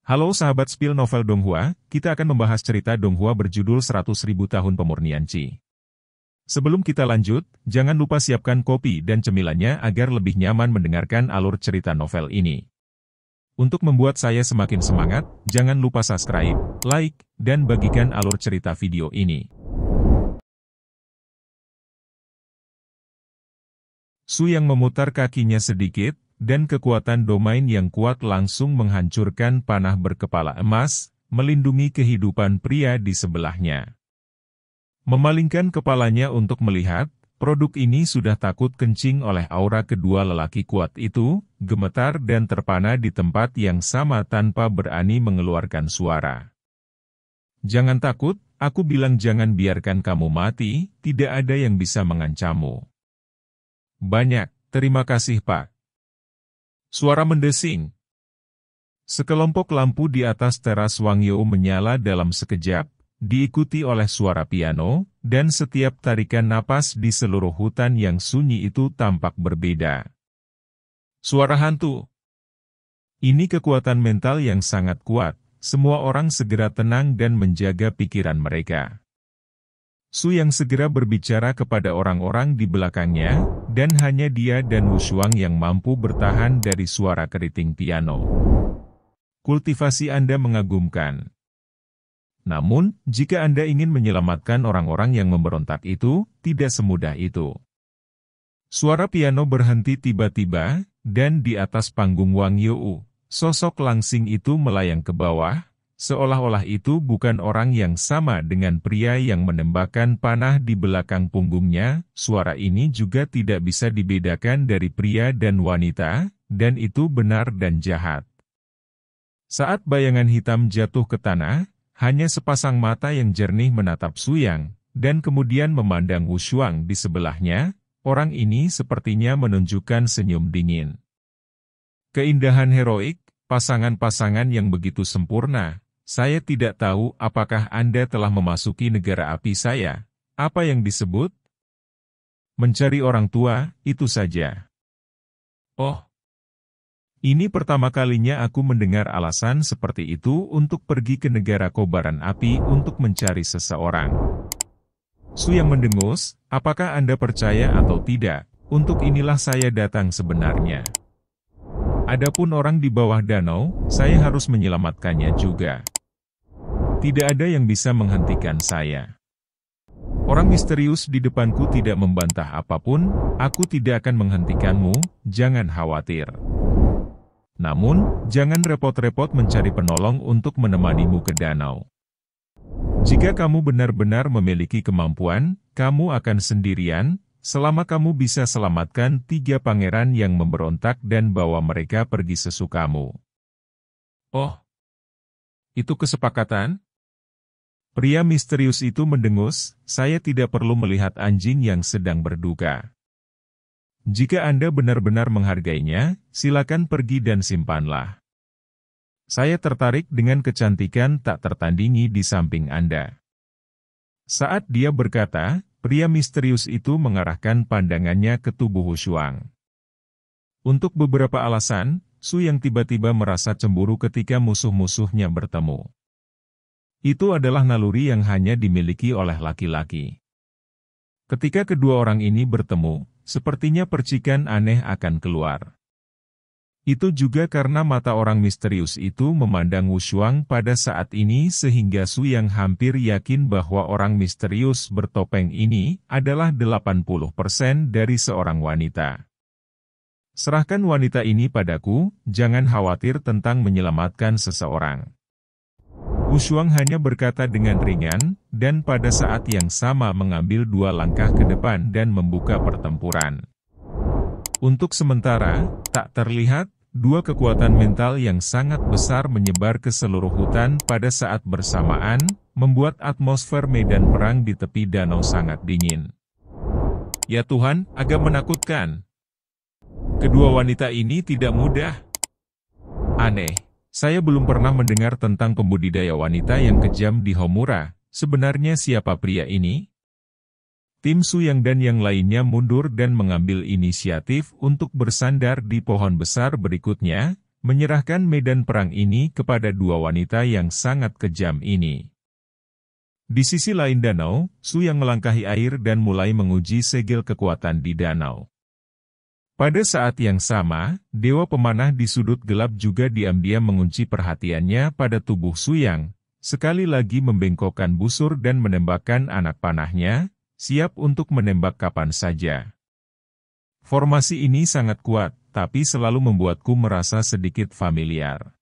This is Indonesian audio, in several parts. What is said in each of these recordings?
Halo sahabat spill novel Donghua, kita akan membahas cerita Donghua berjudul 100.000 tahun pemurnian Qi. Sebelum kita lanjut, jangan lupa siapkan kopi dan cemilannya agar lebih nyaman mendengarkan alur cerita novel ini. Untuk membuat saya semakin semangat, jangan lupa subscribe, like, dan bagikan alur cerita video ini. Su yang memutar kakinya sedikit, dan kekuatan domain yang kuat langsung menghancurkan panah berkepala emas, melindungi kehidupan pria di sebelahnya. Memalingkan kepalanya untuk melihat, produk ini sudah takut kencing oleh aura kedua lelaki kuat itu, gemetar dan terpana di tempat yang sama tanpa berani mengeluarkan suara. Jangan takut, aku bilang jangan biarkan kamu mati, tidak ada yang bisa mengancammu. Banyak, terima kasih Pak. Suara mendesing. Sekelompok lampu di atas teras Wangyo menyala dalam sekejap, diikuti oleh suara piano, dan setiap tarikan napas di seluruh hutan yang sunyi itu tampak berbeda. Suara hantu. Ini kekuatan mental yang sangat kuat, semua orang segera tenang dan menjaga pikiran mereka. Su yang segera berbicara kepada orang-orang di belakangnya, dan hanya dia dan Wu Shuang yang mampu bertahan dari suara keriting piano. Kultivasi Anda mengagumkan. Namun, jika Anda ingin menyelamatkan orang-orang yang memberontak itu, tidak semudah itu. Suara piano berhenti tiba-tiba, dan di atas panggung Wang You, sosok langsing itu melayang ke bawah, seolah-olah itu bukan orang yang sama dengan pria yang menembakkan panah di belakang punggungnya. Suara ini juga tidak bisa dibedakan dari pria dan wanita, dan itu benar dan jahat. Saat bayangan hitam jatuh ke tanah, hanya sepasang mata yang jernih menatap Su Yang, dan kemudian memandang Wu Shuang di sebelahnya. Orang ini sepertinya menunjukkan senyum dingin. Keindahan heroik, pasangan-pasangan yang begitu sempurna. Saya tidak tahu apakah Anda telah memasuki negara api saya. Apa yang disebut? Mencari orang tua, itu saja. Oh. Ini pertama kalinya aku mendengar alasan seperti itu untuk pergi ke negara kobaran api untuk mencari seseorang. Su yang mendengus, apakah Anda percaya atau tidak? Untuk inilah saya datang sebenarnya. Adapun orang di bawah danau, saya harus menyelamatkannya juga. Tidak ada yang bisa menghentikan saya. Orang misterius di depanku tidak membantah apapun, aku tidak akan menghentikanmu, jangan khawatir. Namun, jangan repot-repot mencari penolong untuk menemanimu ke danau. Jika kamu benar-benar memiliki kemampuan, kamu akan sendirian, selama kamu bisa selamatkan 3 pangeran yang memberontak dan bawa mereka pergi sesukamu. Oh, itu kesepakatan? Pria misterius itu mendengus, saya tidak perlu melihat anjing yang sedang berduka. Jika Anda benar-benar menghargainya, silakan pergi dan simpanlah. Saya tertarik dengan kecantikan tak tertandingi di samping Anda. Saat dia berkata, pria misterius itu mengarahkan pandangannya ke tubuh Wu Shuang. Untuk beberapa alasan, Su yang tiba-tiba merasa cemburu ketika musuh-musuhnya bertemu. Itu adalah naluri yang hanya dimiliki oleh laki-laki. Ketika kedua orang ini bertemu, sepertinya percikan aneh akan keluar. Itu juga karena mata orang misterius itu memandang Wu Shuang pada saat ini sehingga Su yang hampir yakin bahwa orang misterius bertopeng ini adalah 80% dari seorang wanita. Serahkan wanita ini padaku, jangan khawatir tentang menyelamatkan seseorang. Wu Shuang hanya berkata dengan ringan, dan pada saat yang sama mengambil 2 langkah ke depan dan membuka pertempuran. Untuk sementara, tak terlihat, 2 kekuatan mental yang sangat besar menyebar ke seluruh hutan pada saat bersamaan, membuat atmosfer medan perang di tepi danau sangat dingin. Ya Tuhan, agak menakutkan. Kedua wanita ini tidak mudah. Aneh. Saya belum pernah mendengar tentang pembudidaya wanita yang kejam di Homura. Sebenarnya siapa pria ini? Tim Su Yang dan yang lainnya mundur dan mengambil inisiatif untuk bersandar di pohon besar berikutnya, menyerahkan medan perang ini kepada dua wanita yang sangat kejam ini. Di sisi lain danau, Su yang melangkahi air dan mulai menguji segel kekuatan di danau. Pada saat yang sama, Dewa Pemanah di sudut gelap juga diam-diam mengunci perhatiannya pada tubuh Su Yang, sekali lagi membengkokkan busur dan menembakkan anak panahnya, siap untuk menembak kapan saja. Formasi ini sangat kuat, tapi selalu membuatku merasa sedikit familiar.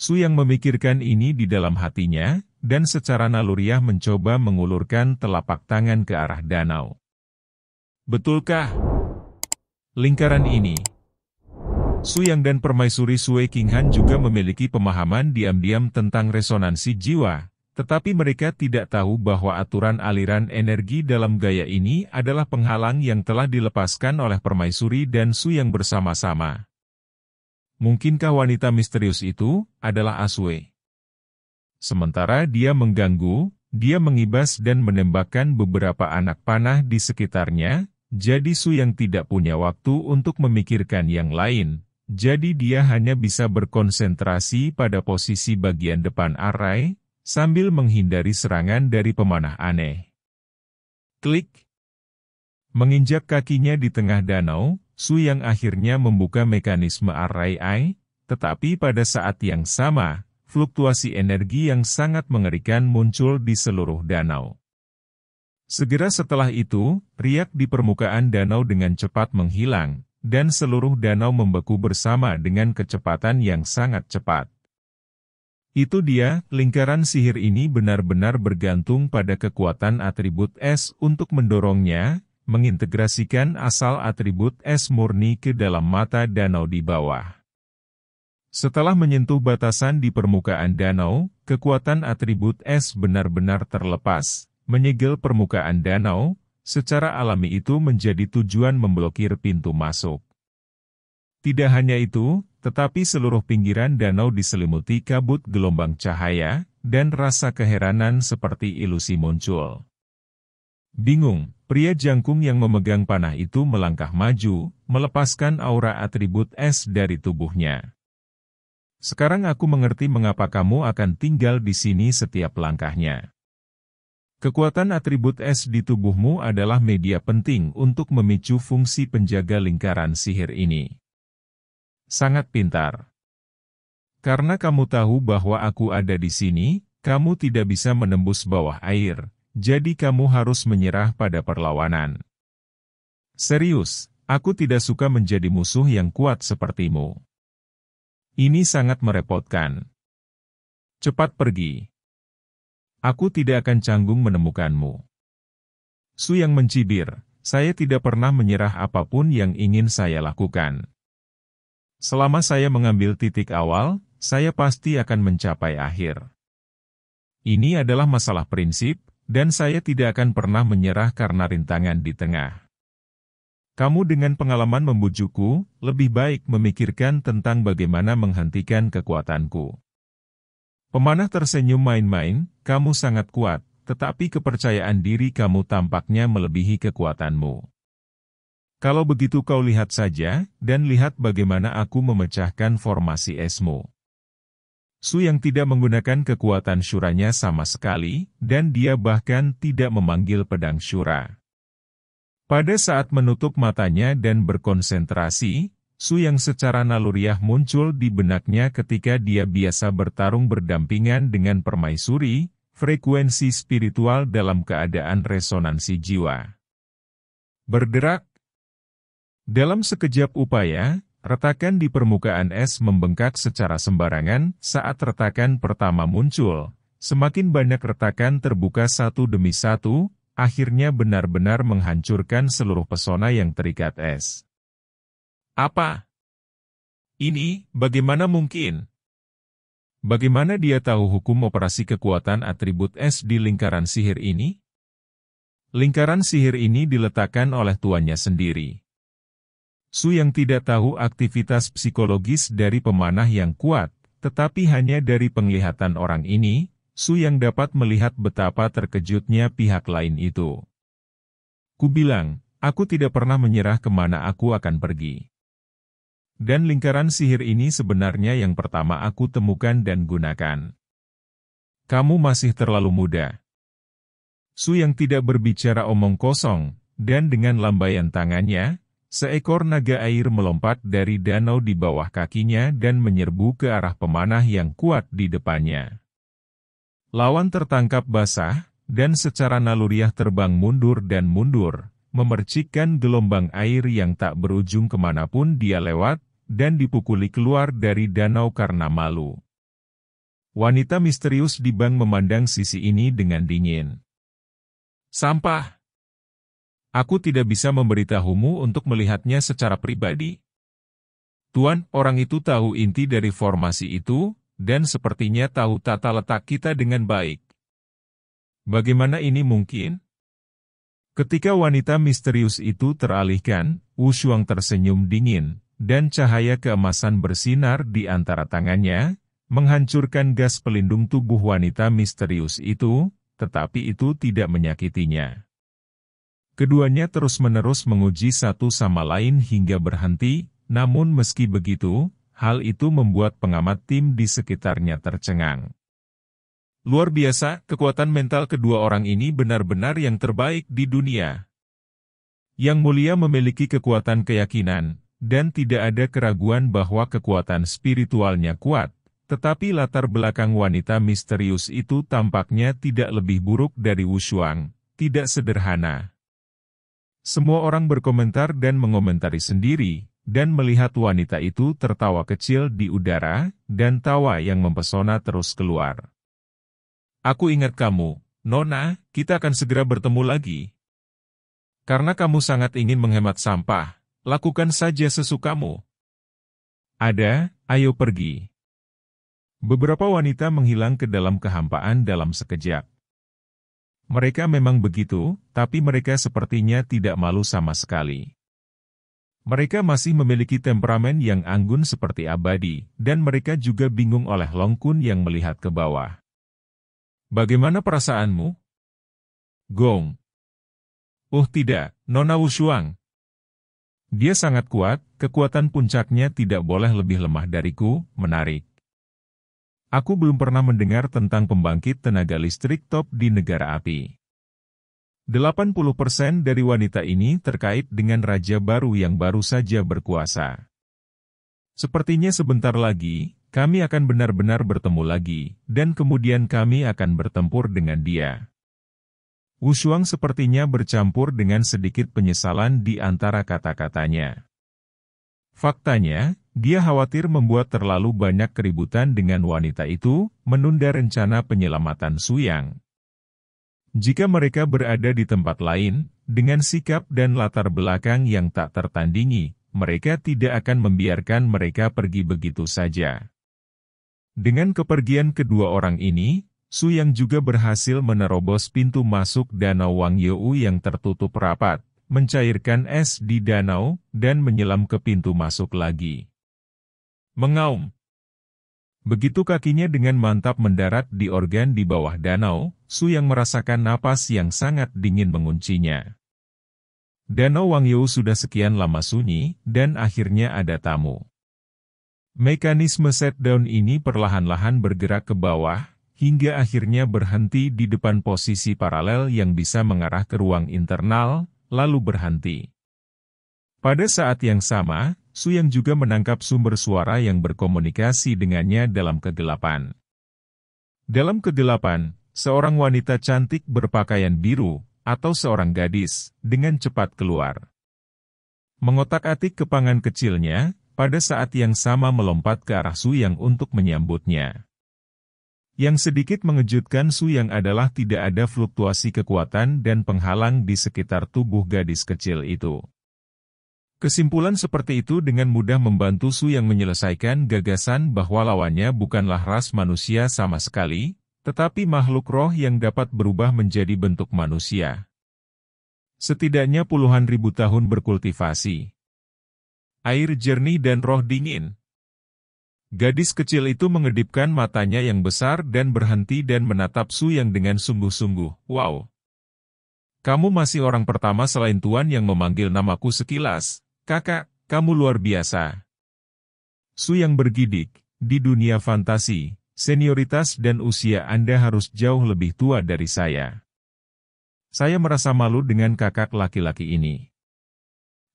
Su yang memikirkan ini di dalam hatinya, dan secara naluriah mencoba mengulurkan telapak tangan ke arah danau. Betulkah lingkaran ini? Su Yang dan Permaisuri Sui Qinghan juga memiliki pemahaman diam-diam tentang resonansi jiwa, tetapi mereka tidak tahu bahwa aturan aliran energi dalam gaya ini adalah penghalang yang telah dilepaskan oleh Permaisuri dan Su Yang bersama-sama. Mungkinkah wanita misterius itu adalah Aswei? Sementara dia mengganggu, dia mengibas dan menembakkan beberapa anak panah di sekitarnya, jadi Su Yang tidak punya waktu untuk memikirkan yang lain, jadi dia hanya bisa berkonsentrasi pada posisi bagian depan arai, sambil menghindari serangan dari pemanah aneh. Klik! Menginjak kakinya di tengah danau, Su Yang akhirnya membuka mekanisme arai ai, tetapi pada saat yang sama, fluktuasi energi yang sangat mengerikan muncul di seluruh danau. Segera setelah itu, riak di permukaan danau dengan cepat menghilang, dan seluruh danau membeku bersama dengan kecepatan yang sangat cepat. Itu dia, lingkaran sihir ini benar-benar bergantung pada kekuatan atribut es untuk mendorongnya, mengintegrasikan asal atribut es murni ke dalam mata danau di bawah. Setelah menyentuh batasan di permukaan danau, kekuatan atribut es benar-benar terlepas, menyegel permukaan danau, secara alami itu menjadi tujuan memblokir pintu masuk. Tidak hanya itu, tetapi seluruh pinggiran danau diselimuti kabut gelombang cahaya, dan rasa keheranan seperti ilusi muncul. Bingung, pria jangkung yang memegang panah itu melangkah maju, melepaskan aura atribut es dari tubuhnya. Sekarang aku mengerti mengapa kamu akan tinggal di sini setiap langkahnya. Kekuatan atribut es di tubuhmu adalah media penting untuk memicu fungsi penjaga lingkaran sihir ini. Sangat pintar. Karena kamu tahu bahwa aku ada di sini, kamu tidak bisa menembus bawah air, jadi kamu harus menyerah pada perlawanan. Serius, aku tidak suka menjadi musuh yang kuat sepertimu. Ini sangat merepotkan. Cepat pergi. Aku tidak akan canggung menemukanmu. Su Yang mencibir, saya tidak pernah menyerah apapun yang ingin saya lakukan. Selama saya mengambil titik awal, saya pasti akan mencapai akhir. Ini adalah masalah prinsip, dan saya tidak akan pernah menyerah karena rintangan di tengah. Kamu dengan pengalaman membujukku, lebih baik memikirkan tentang bagaimana menghentikan kekuatanku. Pemanah tersenyum main-main, kamu sangat kuat, tetapi kepercayaan diri kamu tampaknya melebihi kekuatanmu. Kalau begitu kau lihat saja, dan lihat bagaimana aku memecahkan formasi esmu. Su Yang tidak menggunakan kekuatan syuranya sama sekali, dan dia bahkan tidak memanggil pedang syura. Pada saat menutup matanya dan berkonsentrasi, Su Yang secara naluriah muncul di benaknya ketika dia biasa bertarung berdampingan dengan permaisuri, frekuensi spiritual dalam keadaan resonansi jiwa. Bergerak. Dalam sekejap upaya, retakan di permukaan es membengkak secara sembarangan saat retakan pertama muncul. Semakin banyak retakan terbuka satu demi satu, akhirnya benar-benar menghancurkan seluruh pesona yang terikat es. Apa? Ini, bagaimana mungkin? Bagaimana dia tahu hukum operasi kekuatan atribut es di lingkaran sihir ini? Lingkaran sihir ini diletakkan oleh tuannya sendiri. Su Yang tidak tahu aktivitas psikologis dari pemanah yang kuat, tetapi hanya dari penglihatan orang ini, Su Yang dapat melihat betapa terkejutnya pihak lain itu. Kubilang, aku tidak pernah menyerah kemana aku akan pergi. Dan lingkaran sihir ini sebenarnya yang pertama aku temukan dan gunakan. Kamu masih terlalu muda. Su yang tidak berbicara omong kosong, dan dengan lambaian tangannya, seekor naga air melompat dari danau di bawah kakinya dan menyerbu ke arah pemanah yang kuat di depannya. Lawan tertangkap basah, dan secara naluriah terbang mundur dan mundur, memercikkan gelombang air yang tak berujung kemanapun dia lewat, dan dipukuli keluar dari danau karena malu. Wanita misterius di bank memandang sisi ini dengan dingin. Sampah. Aku tidak bisa memberitahumu untuk melihatnya secara pribadi. Tuan, orang itu tahu inti dari formasi itu, dan sepertinya tahu tata letak kita dengan baik. Bagaimana ini mungkin? Ketika wanita misterius itu teralihkan, Wu Shuang tersenyum dingin, dan cahaya keemasan bersinar di antara tangannya, menghancurkan gas pelindung tubuh wanita misterius itu, tetapi itu tidak menyakitinya. Keduanya terus-menerus menguji satu sama lain hingga berhenti, namun meski begitu, hal itu membuat pengamat tim di sekitarnya tercengang. Luar biasa, kekuatan mental kedua orang ini benar-benar yang terbaik di dunia. Yang Mulia memiliki kekuatan keyakinan, dan tidak ada keraguan bahwa kekuatan spiritualnya kuat, tetapi latar belakang wanita misterius itu tampaknya tidak lebih buruk dari Wu Shuang, tidak sederhana. Semua orang berkomentar dan mengomentari sendiri, dan melihat wanita itu tertawa kecil di udara, dan tawa yang mempesona terus keluar. Aku ingat kamu, Nona, kita akan segera bertemu lagi. Karena kamu sangat ingin menghemat sampah, lakukan saja sesukamu. Ada, ayo pergi. Beberapa wanita menghilang ke dalam kehampaan dalam sekejap. Mereka memang begitu, tapi mereka sepertinya tidak malu sama sekali. Mereka masih memiliki temperamen yang anggun seperti abadi, dan mereka juga bingung oleh Long Kun yang melihat ke bawah. Bagaimana perasaanmu? Gong. Tidak, Nona Wu Shuang. Dia sangat kuat, kekuatan puncaknya tidak boleh lebih lemah dariku, menarik. Aku belum pernah mendengar tentang pembangkit tenaga listrik top di negara api. 80% dari wanita ini terkait dengan raja baru yang baru saja berkuasa. Sepertinya sebentar lagi, kami akan benar-benar bertemu lagi, dan kemudian kami akan bertempur dengan dia. Wu Shuang sepertinya bercampur dengan sedikit penyesalan di antara kata-katanya. Faktanya, dia khawatir membuat terlalu banyak keributan dengan wanita itu, menunda rencana penyelamatan Su Yang. Jika mereka berada di tempat lain, dengan sikap dan latar belakang yang tak tertandingi, mereka tidak akan membiarkan mereka pergi begitu saja. Dengan kepergian kedua orang ini, Su Yang juga berhasil menerobos pintu masuk danau Wang You yang tertutup rapat, mencairkan es di danau, dan menyelam ke pintu masuk lagi. Mengaum. Begitu kakinya dengan mantap mendarat di organ di bawah danau, Su Yang merasakan napas yang sangat dingin menguncinya. Danau Wang You sudah sekian lama sunyi, dan akhirnya ada tamu. Mekanisme set-down ini perlahan-lahan bergerak ke bawah, hingga akhirnya berhenti di depan posisi paralel yang bisa mengarah ke ruang internal, lalu berhenti. Pada saat yang sama, Su Yang juga menangkap sumber suara yang berkomunikasi dengannya dalam kegelapan. Dalam kegelapan, seorang wanita cantik berpakaian biru, atau seorang gadis, dengan cepat keluar. Mengotak-atik kepangan kecilnya, pada saat yang sama melompat ke arah Su Yang untuk menyambutnya. Yang sedikit mengejutkan Su Yang adalah tidak ada fluktuasi kekuatan dan penghalang di sekitar tubuh gadis kecil itu. Kesimpulan seperti itu dengan mudah membantu Su Yang menyelesaikan gagasan bahwa lawannya bukanlah ras manusia sama sekali, tetapi makhluk roh yang dapat berubah menjadi bentuk manusia. Setidaknya puluhan ribu tahun berkultivasi. Air jernih dan roh dingin. Gadis kecil itu mengedipkan matanya yang besar dan berhenti dan menatap Su Yang dengan sungguh-sungguh. Wow! Kamu masih orang pertama selain Tuan yang memanggil namaku sekilas. Kakak, kamu luar biasa. Su yang bergidik, di dunia fantasi, senioritas dan usia Anda harus jauh lebih tua dari saya. Saya merasa malu dengan kakak laki-laki ini.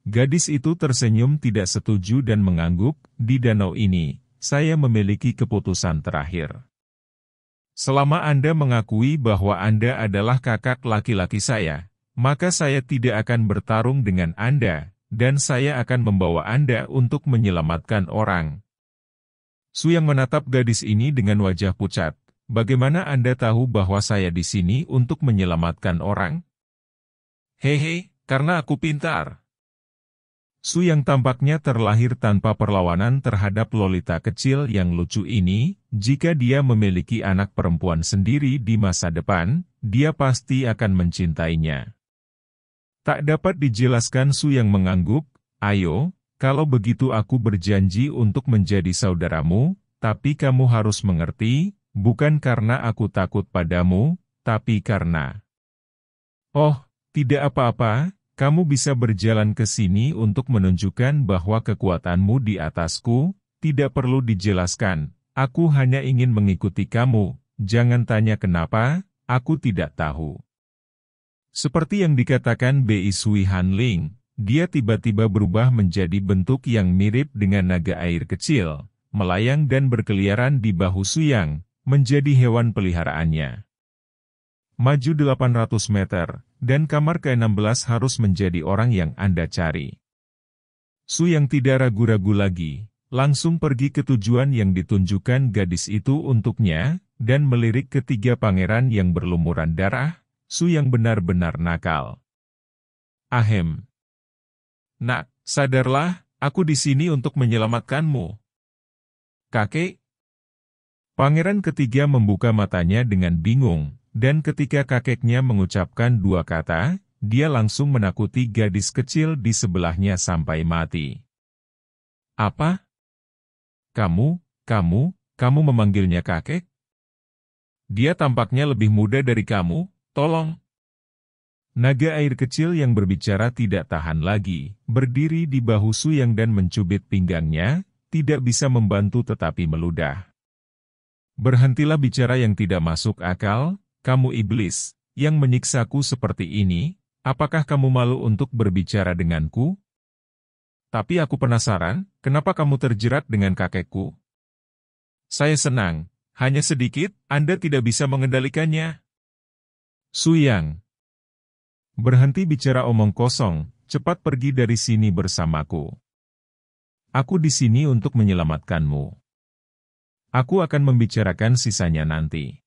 Gadis itu tersenyum tidak setuju dan mengangguk, di danau ini, saya memiliki keputusan terakhir. Selama Anda mengakui bahwa Anda adalah kakak laki-laki saya, maka saya tidak akan bertarung dengan Anda, dan saya akan membawa Anda untuk menyelamatkan orang. Su yang menatap gadis ini dengan wajah pucat. Bagaimana Anda tahu bahwa saya di sini untuk menyelamatkan orang? Hehe, karena aku pintar. Su yang tampaknya terlahir tanpa perlawanan terhadap Lolita kecil yang lucu ini, jika dia memiliki anak perempuan sendiri di masa depan, dia pasti akan mencintainya. Tak dapat dijelaskan Su yang mengangguk, ayo, kalau begitu aku berjanji untuk menjadi saudaramu, tapi kamu harus mengerti, bukan karena aku takut padamu, tapi karena... Oh, tidak apa-apa, kamu bisa berjalan ke sini untuk menunjukkan bahwa kekuatanmu di atasku, tidak perlu dijelaskan, aku hanya ingin mengikuti kamu, jangan tanya kenapa, aku tidak tahu. Seperti yang dikatakan Bei Sui Hanling, dia tiba-tiba berubah menjadi bentuk yang mirip dengan naga air kecil, melayang dan berkeliaran di bahu Su Yang, menjadi hewan peliharaannya. Maju 800 meter, dan kamar ke-16 harus menjadi orang yang Anda cari. Su yang tidak ragu-ragu lagi, langsung pergi ke tujuan yang ditunjukkan gadis itu untuknya, dan melirik ketiga pangeran yang berlumuran darah, Su yang benar-benar nakal. Ahem. Nak, sadarlah, aku di sini untuk menyelamatkanmu. Kakek? Pangeran ketiga membuka matanya dengan bingung, dan ketika kakeknya mengucapkan dua kata, dia langsung menakuti gadis kecil di sebelahnya sampai mati. Apa? Kamu memanggilnya kakek? Dia tampaknya lebih muda dari kamu, tolong. Naga air kecil yang berbicara tidak tahan lagi, berdiri di bahu Su Yang dan mencubit pinggangnya, tidak bisa membantu tetapi meludah. Berhentilah bicara yang tidak masuk akal, kamu iblis, yang menyiksaku seperti ini, apakah kamu malu untuk berbicara denganku? Tapi aku penasaran, kenapa kamu terjerat dengan kakekku? Saya senang, hanya sedikit, Anda tidak bisa mengendalikannya. Su Yang. Berhenti bicara omong kosong, cepat pergi dari sini bersamaku. Aku di sini untuk menyelamatkanmu. Aku akan membicarakan sisanya nanti.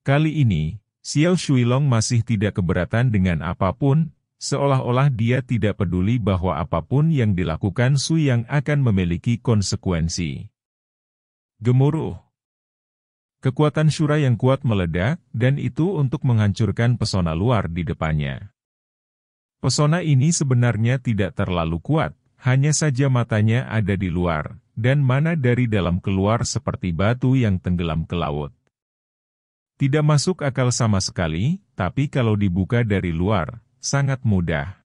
Kali ini, Xiao Shuilong masih tidak keberatan dengan apapun, seolah-olah dia tidak peduli bahwa apapun yang dilakukan Su Yang akan memiliki konsekuensi. Gemuruh. Kekuatan Shura yang kuat meledak, dan itu untuk menghancurkan pesona luar di depannya. Pesona ini sebenarnya tidak terlalu kuat, hanya saja matanya ada di luar, dan mana dari dalam keluar seperti batu yang tenggelam ke laut. Tidak masuk akal sama sekali, tapi kalau dibuka dari luar, sangat mudah.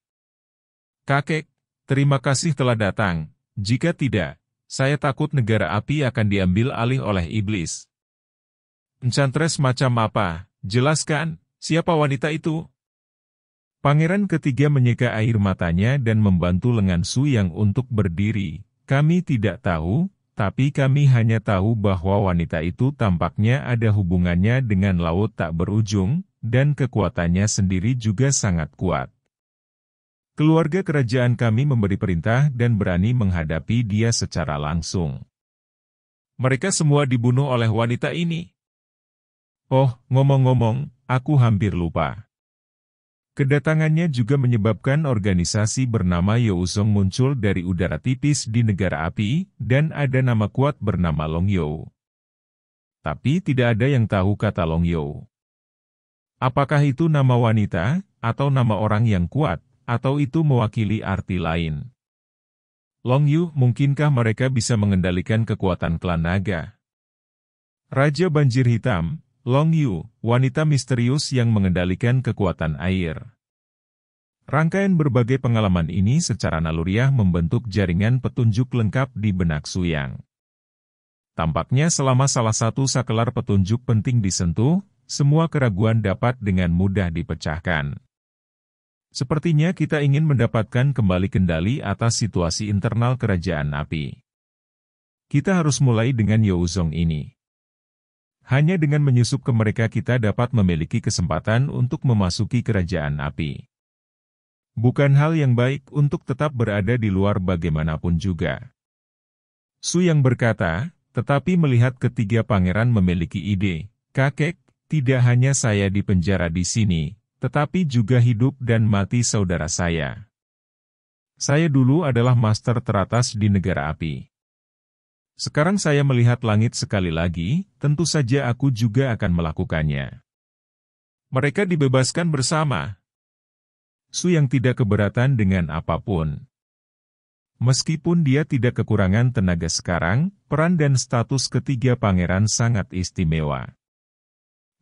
Kakek, terima kasih telah datang, jika tidak, saya takut negara api akan diambil alih oleh iblis. Enchantress macam apa? Jelaskan, siapa wanita itu? Pangeran ketiga menyeka air matanya dan membantu lengan Su Yang untuk berdiri. Kami tidak tahu, tapi kami hanya tahu bahwa wanita itu tampaknya ada hubungannya dengan laut tak berujung, dan kekuatannya sendiri juga sangat kuat. Keluarga kerajaan kami memberi perintah dan berani menghadapi dia secara langsung. Mereka semua dibunuh oleh wanita ini. Oh, ngomong-ngomong, aku hampir lupa. Kedatangannya juga menyebabkan organisasi bernama Youzong muncul dari udara tipis di negara api, dan ada nama kuat bernama Long You. Tapi tidak ada yang tahu kata Long You. Apakah itu nama wanita, atau nama orang yang kuat, atau itu mewakili arti lain? Long You, mungkinkah mereka bisa mengendalikan kekuatan klan naga? Raja Banjir Hitam, Long You, wanita misterius yang mengendalikan kekuatan air. Rangkaian berbagai pengalaman ini secara naluriah membentuk jaringan petunjuk lengkap di benak Su Yang. Tampaknya selama salah satu sakelar petunjuk penting disentuh, semua keraguan dapat dengan mudah dipecahkan. Sepertinya kita ingin mendapatkan kembali kendali atas situasi internal kerajaan api. Kita harus mulai dengan Youzong ini. Hanya dengan menyusup ke mereka kita dapat memiliki kesempatan untuk memasuki kerajaan api. Bukan hal yang baik untuk tetap berada di luar bagaimanapun juga. Su Yang berkata, tetapi melihat ketiga pangeran memiliki ide, kakek, tidak hanya saya di penjara di sini, tetapi juga hidup dan mati saudara saya. Saya dulu adalah master teratas di negara api. Sekarang saya melihat langit sekali lagi, tentu saja aku juga akan melakukannya. Mereka dibebaskan bersama. Su Yang tidak keberatan dengan apapun. Meskipun dia tidak kekurangan tenaga sekarang, peran dan status ketiga pangeran sangat istimewa.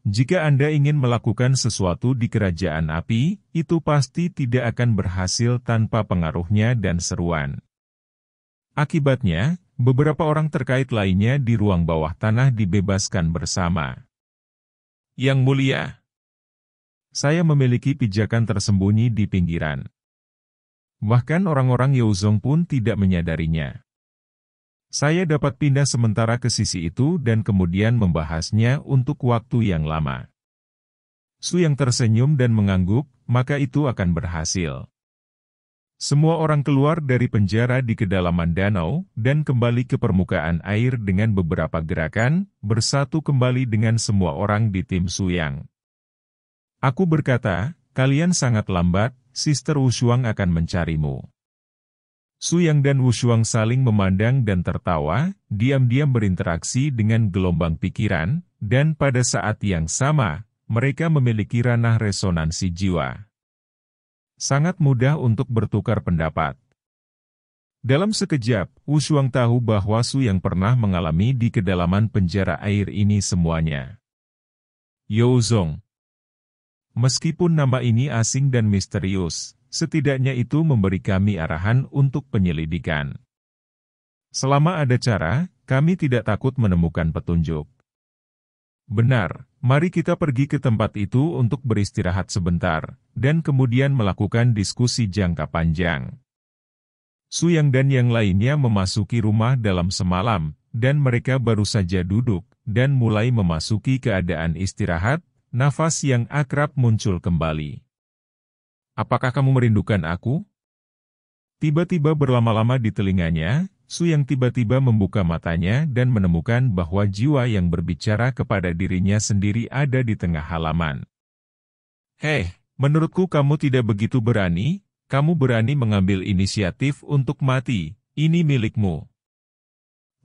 Jika Anda ingin melakukan sesuatu di kerajaan api, itu pasti tidak akan berhasil tanpa pengaruhnya dan seruan. Akibatnya, beberapa orang terkait lainnya di ruang bawah tanah dibebaskan bersama. Yang mulia, saya memiliki pijakan tersembunyi di pinggiran. Bahkan orang-orang Youzong pun tidak menyadarinya. Saya dapat pindah sementara ke sisi itu dan kemudian membahasnya untuk waktu yang lama. Su Yang tersenyum dan mengangguk, maka itu akan berhasil. Semua orang keluar dari penjara di kedalaman danau dan kembali ke permukaan air dengan beberapa gerakan, bersatu kembali dengan semua orang di tim Su Yang. Aku berkata, kalian sangat lambat, Sister Wushuang akan mencarimu. Su Yang dan Wushuang saling memandang dan tertawa, diam-diam berinteraksi dengan gelombang pikiran, dan pada saat yang sama, mereka memiliki ranah resonansi jiwa. Sangat mudah untuk bertukar pendapat. Dalam sekejap, Wushuang tahu bahwa Su Yang pernah mengalami di kedalaman penjara air ini semuanya. Youzong. Meskipun nama ini asing dan misterius, setidaknya itu memberi kami arahan untuk penyelidikan. Selama ada cara, kami tidak takut menemukan petunjuk. Benar, mari kita pergi ke tempat itu untuk beristirahat sebentar, dan kemudian melakukan diskusi jangka panjang. Su Yang dan yang lainnya memasuki rumah dalam semalam, dan mereka baru saja duduk, dan mulai memasuki keadaan istirahat. Nafas yang akrab muncul kembali. Apakah kamu merindukan aku? Tiba-tiba berlama-lama di telinganya, Su Yang tiba-tiba membuka matanya dan menemukan bahwa jiwa yang berbicara kepada dirinya sendiri ada di tengah halaman. Hei, menurutku kamu tidak begitu berani, kamu berani mengambil inisiatif untuk mati, ini milikmu.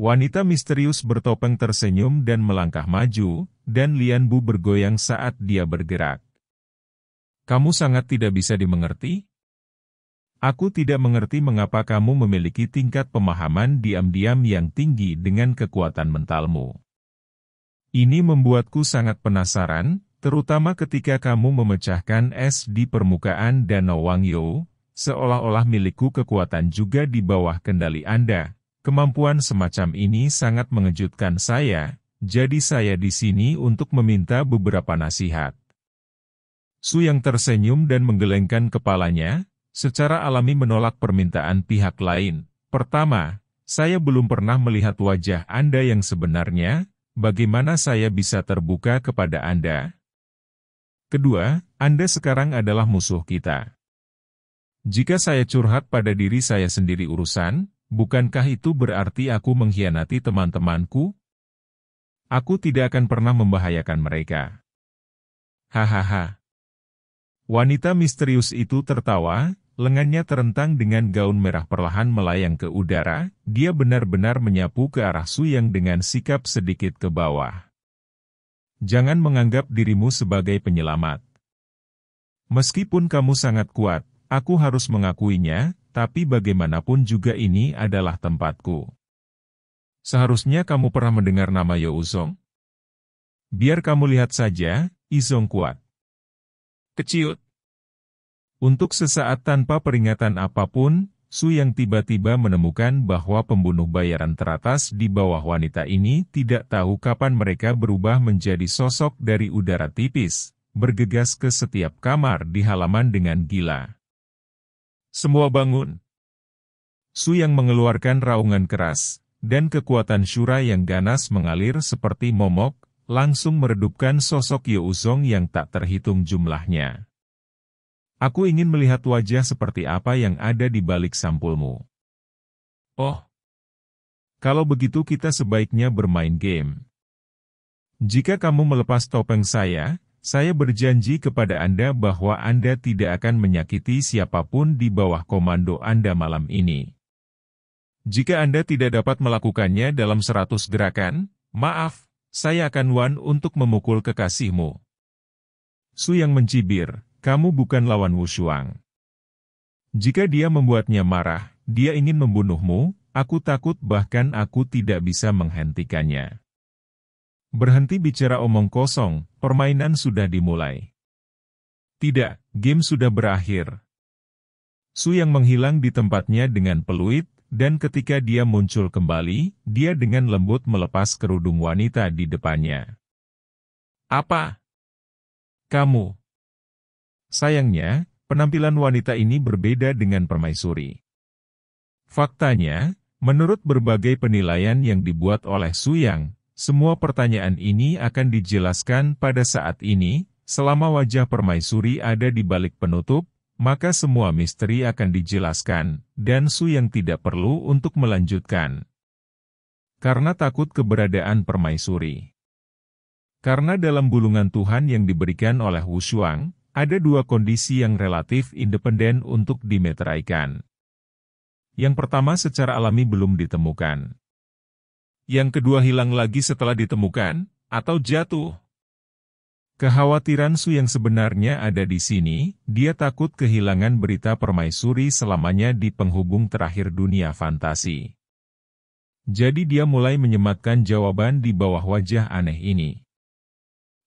Wanita misterius bertopeng tersenyum dan melangkah maju, dan Lian Bu bergoyang saat dia bergerak. Kamu sangat tidak bisa dimengerti? Aku tidak mengerti mengapa kamu memiliki tingkat pemahaman diam-diam yang tinggi dengan kekuatan mentalmu. Ini membuatku sangat penasaran, terutama ketika kamu memecahkan es di permukaan Danau Wangyou, seolah-olah milikku kekuatan juga di bawah kendali Anda. Kemampuan semacam ini sangat mengejutkan saya, jadi saya di sini untuk meminta beberapa nasihat. Su Yang tersenyum dan menggelengkan kepalanya, secara alami menolak permintaan pihak lain. Pertama, saya belum pernah melihat wajah Anda yang sebenarnya, bagaimana saya bisa terbuka kepada Anda? Kedua, Anda sekarang adalah musuh kita. Jika saya curhat pada diri saya sendiri urusan, bukankah itu berarti aku mengkhianati teman-temanku? Aku tidak akan pernah membahayakan mereka. Hahaha. Wanita misterius itu tertawa, lengannya terentang dengan gaun merah perlahan melayang ke udara, dia benar-benar menyapu ke arah Su Yang dengan sikap sedikit ke bawah. Jangan menganggap dirimu sebagai penyelamat. Meskipun kamu sangat kuat, aku harus mengakuinya, tapi bagaimanapun juga ini adalah tempatku. Seharusnya kamu pernah mendengar nama Youzong? Biar kamu lihat saja, Izong kuat. Keciut. Untuk sesaat tanpa peringatan apapun, Su yang tiba-tiba menemukan bahwa pembunuh bayaran teratas di bawah wanita ini tidak tahu kapan mereka berubah menjadi sosok dari udara tipis, bergegas ke setiap kamar di halaman dengan gila. Semua bangun. Su yang mengeluarkan raungan keras, dan kekuatan Shura yang ganas mengalir seperti momok, langsung meredupkan sosok Ye Uzong yang tak terhitung jumlahnya. Aku ingin melihat wajah seperti apa yang ada di balik sampulmu. Oh, kalau begitu kita sebaiknya bermain game. Jika kamu melepas topeng saya berjanji kepada Anda bahwa Anda tidak akan menyakiti siapapun di bawah komando Anda malam ini. Jika Anda tidak dapat melakukannya dalam 100 gerakan, maaf, saya akan one untuk memukul kekasihmu. Su yang mencibir. Kamu bukan lawan Wu Shuang. Jika dia membuatnya marah, dia ingin membunuhmu, aku takut bahkan aku tidak bisa menghentikannya. Berhenti bicara omong kosong, permainan sudah dimulai. Tidak, game sudah berakhir. Su yang menghilang di tempatnya dengan peluit, dan ketika dia muncul kembali, dia dengan lembut melepas kerudung wanita di depannya. Apa? Kamu? Sayangnya, penampilan wanita ini berbeda dengan permaisuri. Faktanya, menurut berbagai penilaian yang dibuat oleh Su Yang, semua pertanyaan ini akan dijelaskan pada saat ini, selama wajah permaisuri ada di balik penutup, maka semua misteri akan dijelaskan, dan Su Yang tidak perlu untuk melanjutkan. Karena takut keberadaan permaisuri. Karena dalam bulungan Tuhan yang diberikan oleh Wu Shuang, ada dua kondisi yang relatif independen untuk dimeteraikan. Yang pertama secara alami belum ditemukan. Yang kedua hilang lagi setelah ditemukan, atau jatuh. Kekhawatiran Su yang sebenarnya ada di sini, dia takut kehilangan berita permaisuri selamanya di penghubung terakhir dunia fantasi. Jadi dia mulai menyematkan jawaban di bawah wajah aneh ini.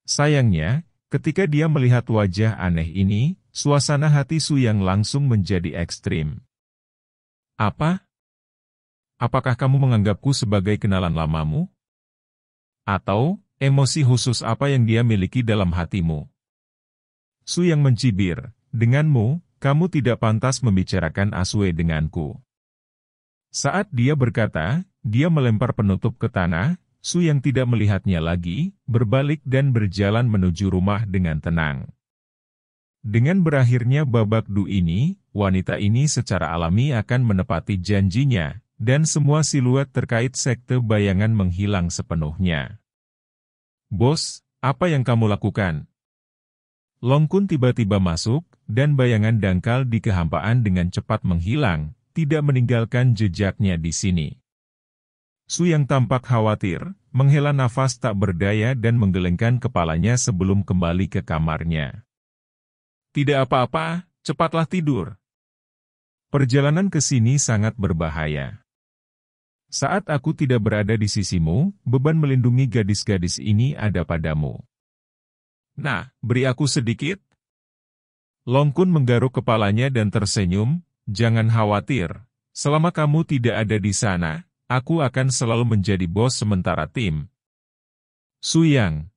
Sayangnya, ketika dia melihat wajah aneh ini, suasana hati Su yang langsung menjadi ekstrim. Apa? Apakah kamu menganggapku sebagai kenalan lamamu? Atau, emosi khusus apa yang dia miliki dalam hatimu? Su yang mencibir, denganmu, kamu tidak pantas membicarakan Asue denganku. Saat dia berkata, dia melempar penutup ke tanah. Su yang tidak melihatnya lagi, berbalik dan berjalan menuju rumah dengan tenang. Dengan berakhirnya babak Du ini, wanita ini secara alami akan menepati janjinya, dan semua siluet terkait sekte bayangan menghilang sepenuhnya. Bos, apa yang kamu lakukan? Long Kun tiba-tiba masuk, dan bayangan dangkal di kehampaan dengan cepat menghilang, tidak meninggalkan jejaknya di sini. Su yang tampak khawatir, menghela nafas tak berdaya dan menggelengkan kepalanya sebelum kembali ke kamarnya. Tidak apa-apa, cepatlah tidur. Perjalanan ke sini sangat berbahaya. Saat aku tidak berada di sisimu, beban melindungi gadis-gadis ini ada padamu. Nah, beri aku sedikit. Long Kun menggaruk kepalanya dan tersenyum, jangan khawatir, selama kamu tidak ada di sana, aku akan selalu menjadi bos sementara tim. Su Yang.